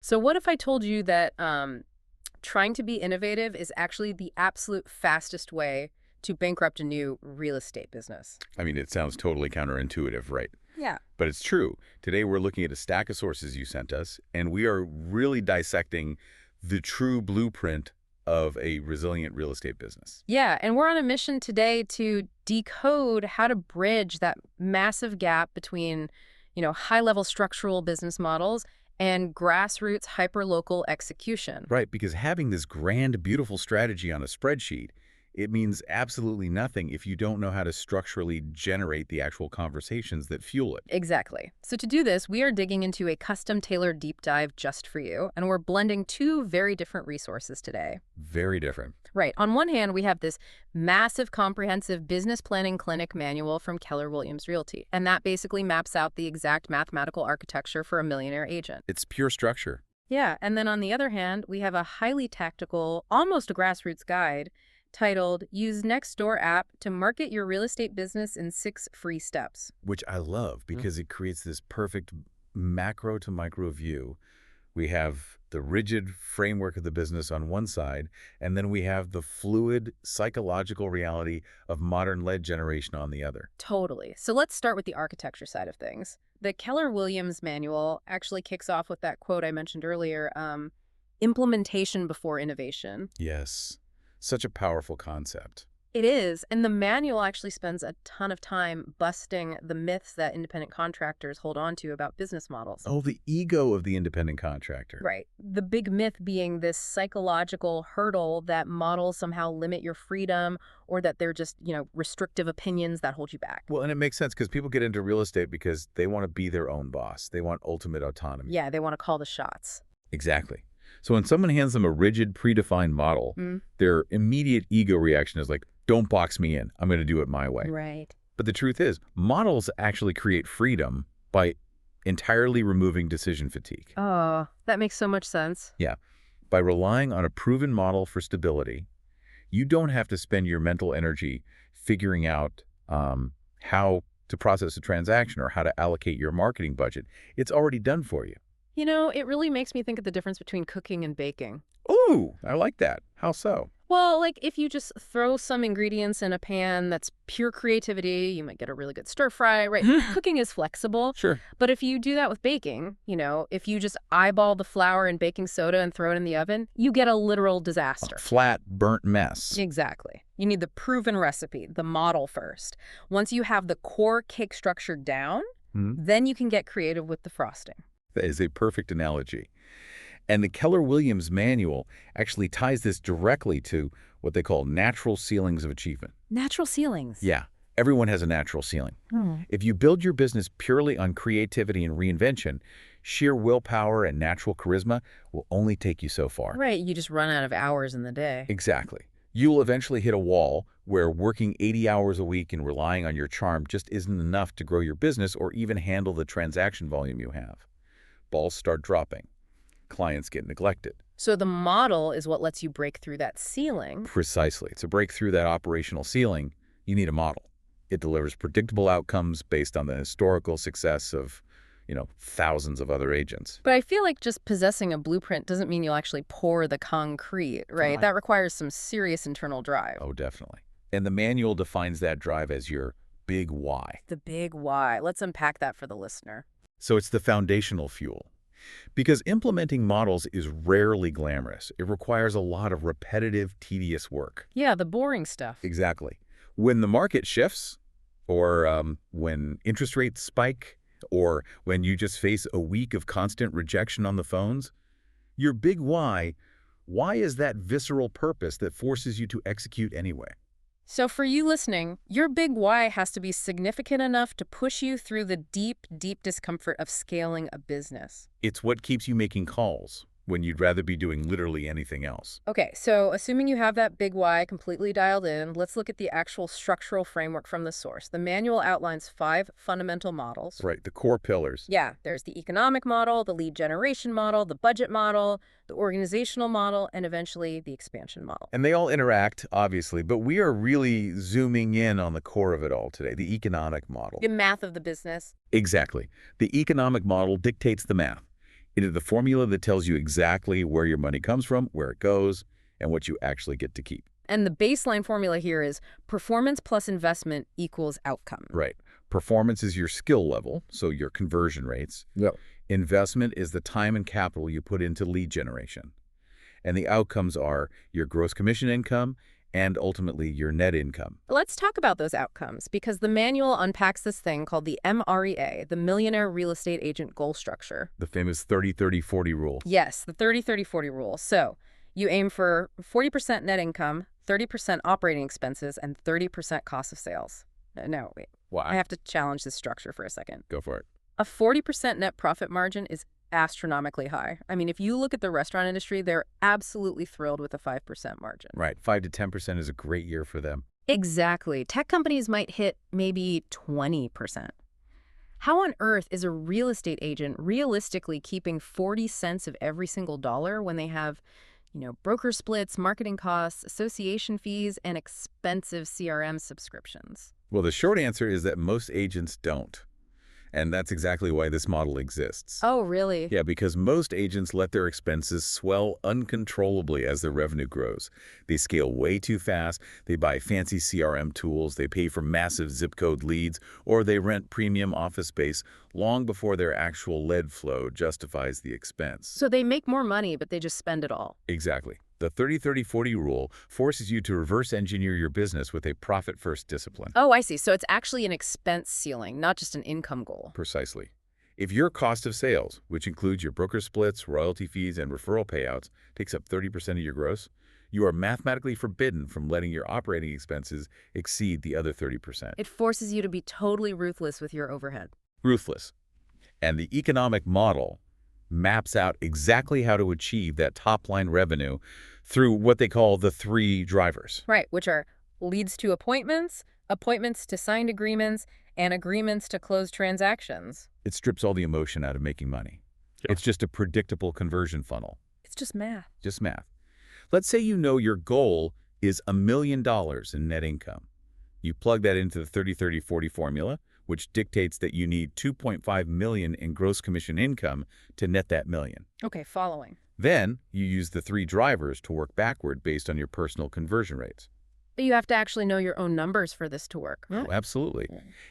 So what if I told you that trying to be innovative is actually the absolute fastest way to bankrupt a new real estate business? I mean, it sounds totally counterintuitive, right? Yeah. But it's true. Today, we're looking at a stack of sources you sent us, and we are really dissecting the true blueprint of a resilient real estate business. Yeah, and we're on a mission today to decode how to bridge that massive gap between, high-level structural business models and grassroots hyperlocal execution. Right, because having this grand, beautiful strategy on a spreadsheet, it means absolutely nothing if you don't know how to structurally generate the actual conversations that fuel it. Exactly. So to do this, we are digging into a custom-tailored deep dive just for you, and we're blending two very different resources today. Very different. Right. On one hand, we have this massive comprehensive business planning clinic manual from Keller Williams Realty, and that basically maps out the exact mathematical architecture for a millionaire agent. It's pure structure. Yeah, and then on the other hand, we have a highly tactical, almost a grassroots guide titled Use Nextdoor app to market your real estate business in 6 free steps. Which I love because it creates this perfect macro to micro view. We have the rigid framework of the business on one side, and then we have the fluid psychological reality of modern lead generation on the other. Totally. So let's start with the architecture side of things. The Keller Williams manual actually kicks off with that quote I mentioned earlier, implementation before innovation. Yes, such a powerful concept. It is, and the manual actually spends a ton of time busting the myths that independent contractors hold on to about business models. Oh, the ego of the independent contractor. Right. The big myth being this psychological hurdle that models somehow limit your freedom or that they're just, restrictive opinions that hold you back. Well, and it makes sense because people get into real estate because they want to be their own boss. They want ultimate autonomy. Yeah, they want to call the shots. Exactly. So when someone hands them a rigid, predefined model, their immediate ego reaction is like, don't box me in. I'm going to do it my way. Right. But the truth is, models actually create freedom by entirely removing decision fatigue. Oh, that makes so much sense. Yeah. By relying on a proven model for stability, you don't have to spend your mental energy figuring out how to process a transaction or how to allocate your marketing budget. It's already done for you. It really makes me think of the difference between cooking and baking. Ooh, I like that. How so? Well, like if you just throw some ingredients in a pan that's pure creativity, you might get a really good stir fry, right? Cooking is flexible. Sure. But if you do that with baking, if you just eyeball the flour and baking soda and throw it in the oven, you get a literal disaster. A flat, burnt mess. Exactly. You need the proven recipe, the model first. Once you have the core cake structure down, then you can get creative with the frosting. That is a perfect analogy. And the Keller Williams manual actually ties this directly to what they call natural ceilings of achievement. Natural ceilings. Yeah, everyone has a natural ceiling. If you build your business purely on creativity and reinvention, sheer willpower and natural charisma will only take you so far. Right, you just run out of hours in the day. Exactly. You will eventually hit a wall where working 80 hours a week and relying on your charm just isn't enough to grow your business or even handle the transaction volume you have. Balls start dropping. Clients get neglected. So the model is what lets you break through that ceiling. Precisely. To break through that operational ceiling, you need a model. It delivers predictable outcomes based on the historical success of, thousands of other agents. But I feel like just possessing a blueprint doesn't mean you'll actually pour the concrete, right? That requires some serious internal drive. Oh, definitely. And the manual defines that drive as your big why. The big why. Let's unpack that for the listener. So it's the foundational fuel. Because implementing models is rarely glamorous. It requires a lot of repetitive, tedious work. Yeah, the boring stuff. Exactly. When the market shifts, or when interest rates spike, or when you just face a week of constant rejection on the phones, your big why is that visceral purpose that forces you to execute anyway. So for you listening, your big why has to be significant enough to push you through the deep, deep discomfort of scaling a business. It's what keeps you making calls when you'd rather be doing literally anything else. Okay, so assuming you have that big why completely dialed in, let's look at the actual structural framework from the source. The manual outlines 5 fundamental models. Right, the core pillars. Yeah, there's the economic model, the lead generation model, the budget model, the organizational model, and eventually the expansion model. And they all interact, obviously, but we are really zooming in on the core of it all today, the economic model. The math of the business. Exactly. The economic model dictates the math. It is the formula that tells you exactly where your money comes from, where it goes, and what you actually get to keep. And the baseline formula here is performance plus investment equals outcome. Right. Performance is your skill level, so your conversion rates. Yep. Investment is the time and capital you put into lead generation. And the outcomes are your gross commission income and ultimately your net income. Let's talk about those outcomes because the manual unpacks this thing called the MREA, the Millionaire Real Estate Agent Goal Structure. The famous 30-30-40 rule. Yes, the 30-30-40 rule. So you aim for 40% net income, 30% operating expenses, and 30% cost of sales. No, wait. Why? I have to challenge this structure for a second. Go for it. A 40% net profit margin is astronomically high. I mean, if you look at the restaurant industry, they're absolutely thrilled with a 5% margin. Right. 5 to 10% is a great year for them. Exactly. Tech companies might hit maybe 20%. How on earth is a real estate agent realistically keeping 40 cents of every single dollar when they have, broker splits, marketing costs, association fees, and expensive CRM subscriptions? Well, the short answer is that most agents don't. And that's exactly why this model exists. Oh, really? Yeah, because most agents let their expenses swell uncontrollably as their revenue grows. They scale way too fast, they buy fancy CRM tools, they pay for massive zip code leads, or they rent premium office space long before their actual lead flow justifies the expense. So they make more money, but they just spend it all. Exactly. The 30-30-40 rule forces you to reverse engineer your business with a profit-first discipline. Oh, I see. So it's actually an expense ceiling, not just an income goal. Precisely. If your cost of sales, which includes your broker splits, royalty fees, and referral payouts, takes up 30% of your gross, you are mathematically forbidden from letting your operating expenses exceed the other 30%. It forces you to be totally ruthless with your overhead. Ruthless. And the economic model maps out exactly how to achieve that top-line revenue through what they call the 3 drivers. Right, which are leads to appointments, appointments to signed agreements, and agreements to close transactions. It strips all the emotion out of making money. Yeah. It's just a predictable conversion funnel. It's just math. Just math. Let's say you know your goal is $1 million in net income. You plug that into the 30-30-40 formula, which dictates that you need $2.5 million in gross commission income to net that million. Okay, following. Then you use the 3 drivers to work backward based on your personal conversion rates. But you have to actually know your own numbers for this to work. Oh, absolutely.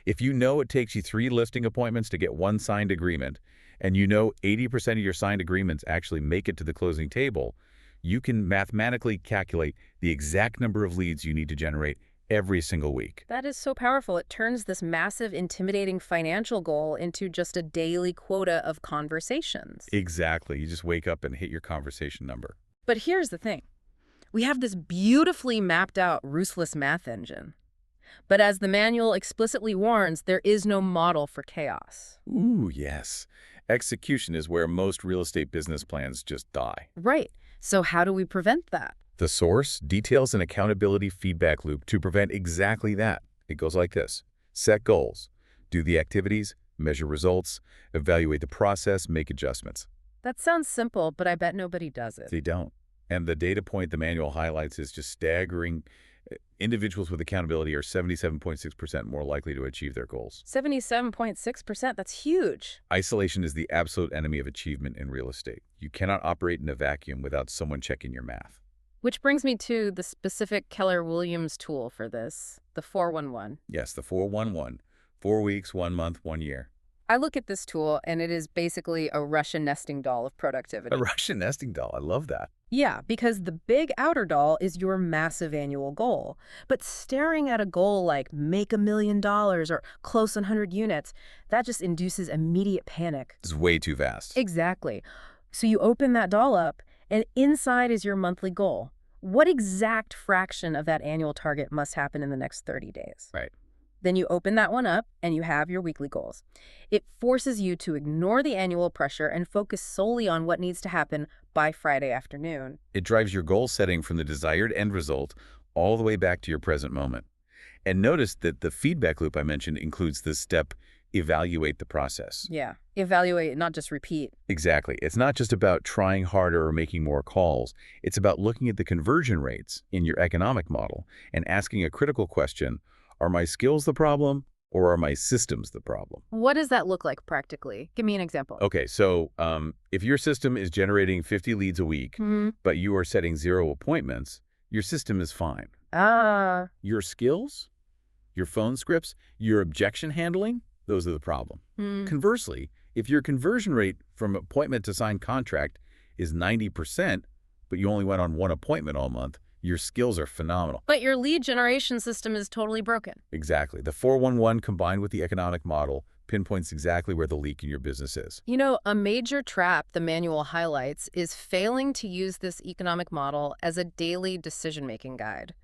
If you know it takes you 3 listing appointments to get 1 signed agreement, and you know 80% of your signed agreements actually make it to the closing table, you can mathematically calculate the exact number of leads you need to generate every single week. That is so powerful. It turns this massive, intimidating financial goal into just a daily quota of conversations. Exactly. You just wake up and hit your conversation number. But here's the thing. We have this beautifully mapped out ruthless math engine. But as the manual explicitly warns, there is no model for chaos. Ooh, yes. Execution is where most real estate business plans just die. Right. So how do we prevent that? The source details an accountability feedback loop to prevent exactly that. It goes like this. Set goals. Do the activities. Measure results. Evaluate the process. Make adjustments. That sounds simple, but I bet nobody does it. They don't. And the data point the manual highlights is just staggering. Individuals with accountability are 77.6% more likely to achieve their goals. 77.6%, that's huge. Isolation is the absolute enemy of achievement in real estate. You cannot operate in a vacuum without someone checking your math. Which brings me to the specific Keller-Williams tool for this, the 411. Yes, the 411. 4 weeks, 1 month, 1 year. I look at this tool, and it is basically a Russian nesting doll of productivity. A Russian nesting doll. I love that. Yeah, because the big outer doll is your massive annual goal. But staring at a goal like make $1 million or close 100 units, that just induces immediate panic. It's way too fast. Exactly. So you open that doll up, and inside is your monthly goal. What exact fraction of that annual target must happen in the next 30 days? Right. Then you open that one up, and you have your weekly goals. It forces you to ignore the annual pressure and focus solely on what needs to happen by Friday afternoon. It drives your goal setting from the desired end result all the way back to your present moment. And notice that the feedback loop I mentioned includes this step, evaluate the process. Yeah, evaluate, not just repeat. Exactly. It's not just about trying harder or making more calls. It's about looking at the conversion rates in your economic model and asking a critical question, are my skills the problem or are my systems the problem? What does that look like practically? Give me an example. Okay, so if your system is generating 50 leads a week, Hmm. but you are setting 0 appointments, your system is fine. Ah, Your skills, your phone scripts, your objection handling, those are the problem. hmm. Conversely, if your conversion rate from appointment to signed contract is 90%, but you only went on one appointment all month, your skills are phenomenal. But your lead generation system is totally broken. Exactly. The 411 combined with the economic model pinpoints exactly where the leak in your business is. You know, a major trap the manual highlights is failing to use this economic model as a daily decision-making guide.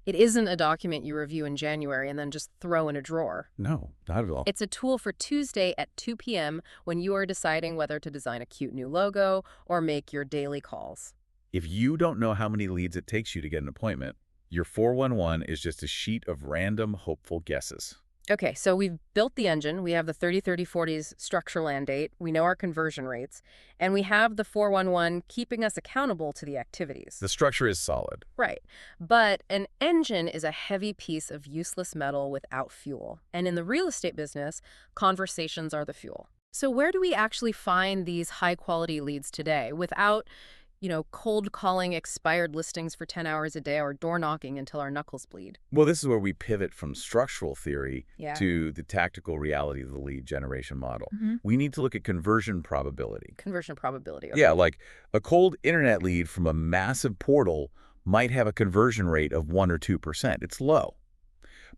It isn't a document you review in January and then just throw in a drawer. No, not at all. It's a tool for Tuesday at 2 p.m. when you are deciding whether to design a cute new logo or make your daily calls. If you don't know how many leads it takes you to get an appointment, your 411 is just a sheet of random, hopeful guesses. Okay, so we've built the engine. We have the 30-30-40s structure land date. We know our conversion rates. And we have the 411 keeping us accountable to the activities. The structure is solid. Right. But an engine is a heavy piece of useless metal without fuel. And in the real estate business, conversations are the fuel. So where do we actually find these high-quality leads today without, cold calling expired listings for 10 hours a day or door knocking until our knuckles bleed? Well, this is where we pivot from structural theory Yeah. to the tactical reality of the lead generation model. Mhm. We need to look at conversion probability. Conversion probability. Yeah, like a cold internet lead from a massive portal might have a conversion rate of 1 or 2%. It's low.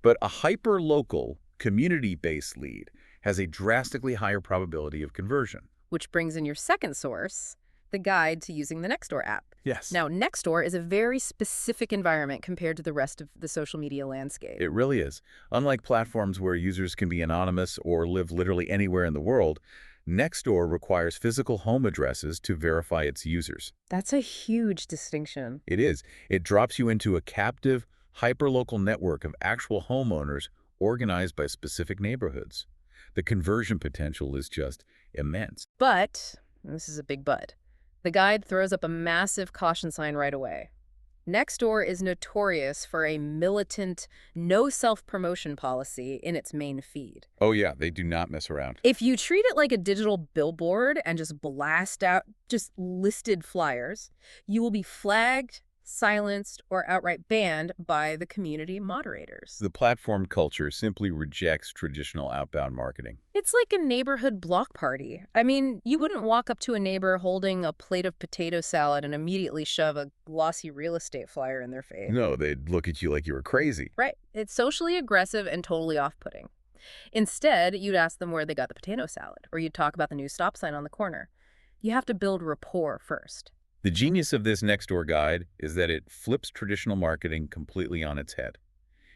But a hyper-local, community-based lead has a drastically higher probability of conversion. Which brings in your second source, the guide to using the Nextdoor app. Yes. Now, Nextdoor is a very specific environment compared to the rest of the social media landscape. It really is. Unlike platforms where users can be anonymous or live literally anywhere in the world, Nextdoor requires physical home addresses to verify its users. That's a huge distinction. It is. It drops you into a captive, hyperlocal network of actual homeowners organized by specific neighborhoods. The conversion potential is just immense. But, and this is a big but, the guide throws up a massive caution sign right away. Nextdoor is notorious for a militant, no self-promotion policy in its main feed. Oh yeah, they do not mess around. If you treat it like a digital billboard and just blast out just listed flyers, you will be flagged, silenced, or outright banned by the community moderators. The platform culture simply rejects traditional outbound marketing. It's like a neighborhood block party. I mean, you wouldn't walk up to a neighbor holding a plate of potato salad and immediately shove a glossy real estate flyer in their face. No, they'd look at you like you were crazy. Right. It's socially aggressive and totally off-putting. Instead, you'd ask them where they got the potato salad, or you'd talk about the new stop sign on the corner. You have to build rapport first. The genius of this Nextdoor guide is that it flips traditional marketing completely on its head.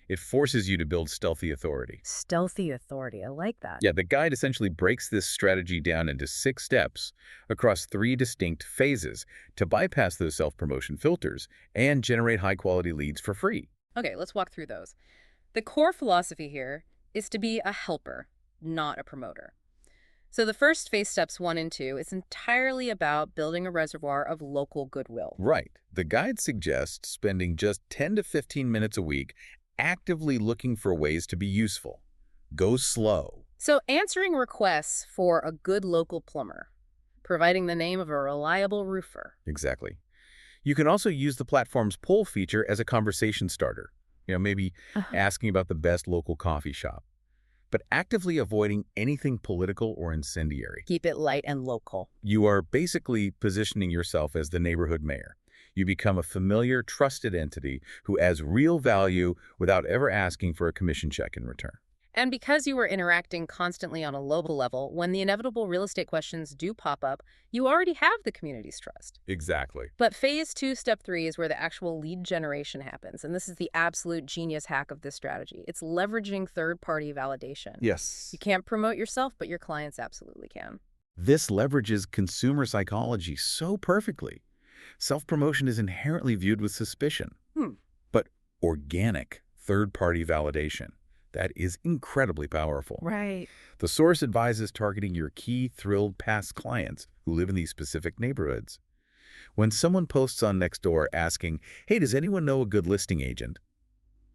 It forces you to build stealthy authority. Stealthy authority. I like that. Yeah, the guide essentially breaks this strategy down into 6 steps across 3 distinct phases to bypass those self-promotion filters and generate high-quality leads for free. Okay, let's walk through those. The core philosophy here is to be a helper, not a promoter. So the first phase, steps 1 and 2, is entirely about building a reservoir of local goodwill. Right. The guide suggests spending just 10 to 15 minutes a week actively looking for ways to be useful. Go slow. So answering requests for a good local plumber, providing the name of a reliable roofer. Exactly. You can also use the platform's poll feature as a conversation starter. Maybe asking about the best local coffee shop, but actively avoiding anything political or incendiary. Keep it light and local. You are basically positioning yourself as the neighborhood mayor. You become a familiar, trusted entity who adds real value without ever asking for a commission check in return. And because you are interacting constantly on a local level, when the inevitable real estate questions do pop up, you already have the community's trust. Exactly. But phase 2, step 3 is where the actual lead generation happens. And this is the absolute genius hack of this strategy. It's leveraging third-party validation. Yes. You can't promote yourself, but your clients absolutely can. This leverages consumer psychology so perfectly. Self-promotion is inherently viewed with suspicion. But organic third-party validation, that is incredibly powerful. Right. The source advises targeting your key thrilled past clients who live in these specific neighborhoods. When someone posts on Nextdoor asking, "Hey, does anyone know a good listing agent?"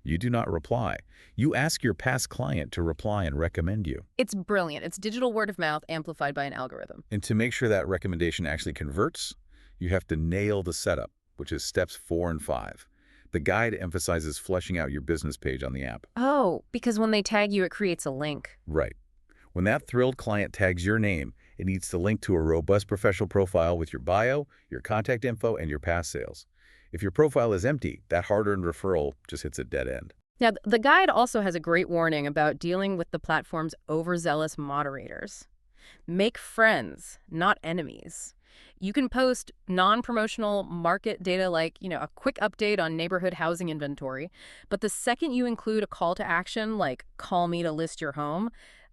You do not reply. You ask your past client to reply and recommend you. It's brilliant. It's digital word of mouth amplified by an algorithm. And to make sure that recommendation actually converts, you have to nail the setup, which is steps 4 and 5. The guide emphasizes fleshing out your business page on the app. Oh, because when they tag you, it creates a link. Right. When that thrilled client tags your name, it needs to link to a robust professional profile with your bio, your contact info, and your past sales. If your profile is empty, that hard-earned referral just hits a dead end. Now, the guide also has a great warning about dealing with the platform's overzealous moderators. Make friends, not enemies. You can post non-promotional market data like, a quick update on neighborhood housing inventory, but the second you include a call to action like call me to list your home,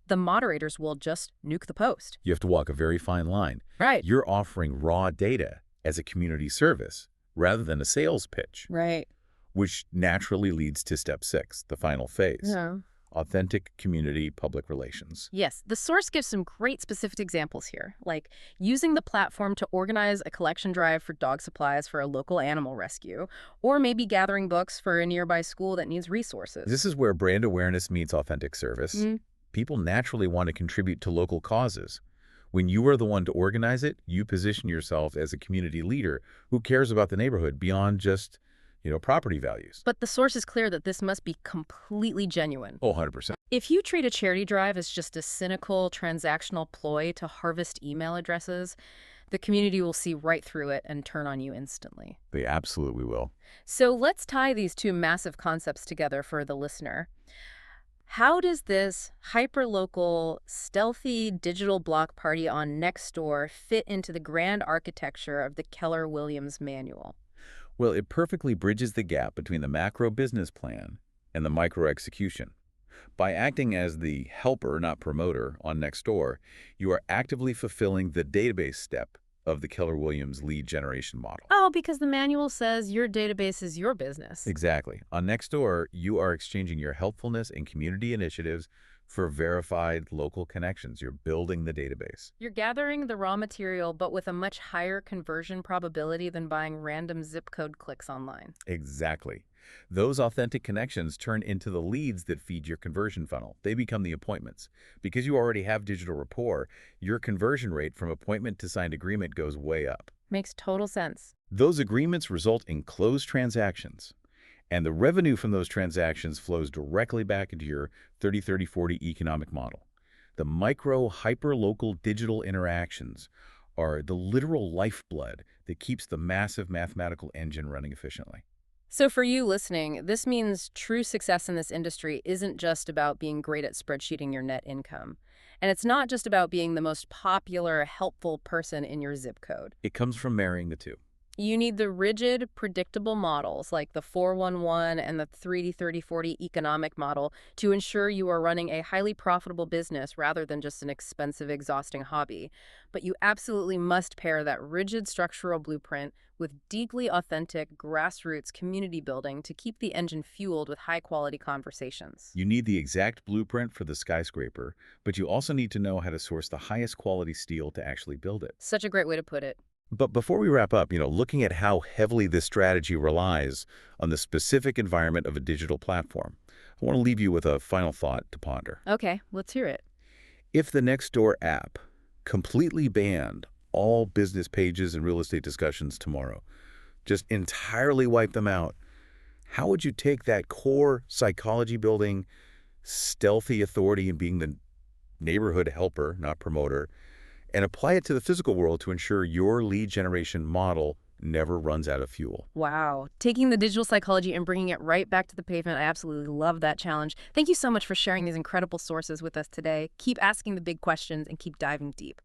the moderators will just nuke the post. You have to walk a very fine line. Right. You're offering raw data as a community service rather than a sales pitch, Right. which naturally leads to step 6, the final phase. Yeah. Authentic community public relations. Yes, the source gives some great specific examples here, like using the platform to organize a collection drive for dog supplies for a local animal rescue, or maybe gathering books for a nearby school that needs resources. This is where brand awareness meets authentic service. Mm, People naturally want to contribute to local causes. When you are the one to organize it, you position yourself as a community leader who cares about the neighborhood beyond just, property values. But the source is clear that this must be completely genuine. Oh, 100%. If you treat a charity drive as just a cynical transactional ploy to harvest email addresses, the community will see right through it and turn on you instantly. They absolutely will. So let's tie these two massive concepts together for the listener. How does this hyperlocal, stealthy digital block party on Nextdoor fit into the grand architecture of the Keller-Williams manual? Well, it perfectly bridges the gap between the macro business plan and the micro execution. By acting as the helper, not promoter, on Nextdoor, you are actively fulfilling the database step of the Keller-Williams lead generation model. Oh, because the manual says your database is your business. Exactly. On Nextdoor, you are exchanging your helpfulness and community initiatives for verified local connections. You're building the database. You're gathering the raw material, but with a much higher conversion probability than buying random zip code clicks online. Exactly. Those authentic connections turn into the leads that feed your conversion funnel. They become the appointments. Because you already have digital rapport, your conversion rate from appointment to signed agreement goes way up. Makes total sense. Those agreements result in closed transactions, and the revenue from those transactions flows directly back into your 30-30-40 economic model. The micro, hyper-local digital interactions are the literal lifeblood that keeps the massive mathematical engine running efficiently. So for you listening, this means true success in this industry isn't just about being great at spreadsheeting your net income. And it's not just about being the most popular, helpful person in your zip code. It comes from marrying the two. You need the rigid, predictable models like the 411 and the 3D3040 economic model to ensure you are running a highly profitable business rather than just an expensive, exhausting hobby. But you absolutely must pair that rigid structural blueprint with deeply authentic, grassroots community building to keep the engine fueled with high-quality conversations. You need the exact blueprint for the skyscraper, but you also need to know how to source the highest quality steel to actually build it. Such a great way to put it. But before we wrap up, looking at how heavily this strategy relies on the specific environment of a digital platform, I want to leave you with a final thought to ponder. Okay, let's hear it. If the Nextdoor app completely banned all business pages and real estate discussions tomorrow, just entirely wipe them out, how would you take that core psychology building, stealthy authority in being the neighborhood helper, not promoter, and apply it to the physical world to ensure your lead generation model never runs out of fuel? Wow. Taking the digital psychology and bringing it right back to the pavement, I absolutely love that challenge. Thank you so much for sharing these incredible sources with us today. Keep asking the big questions and keep diving deep.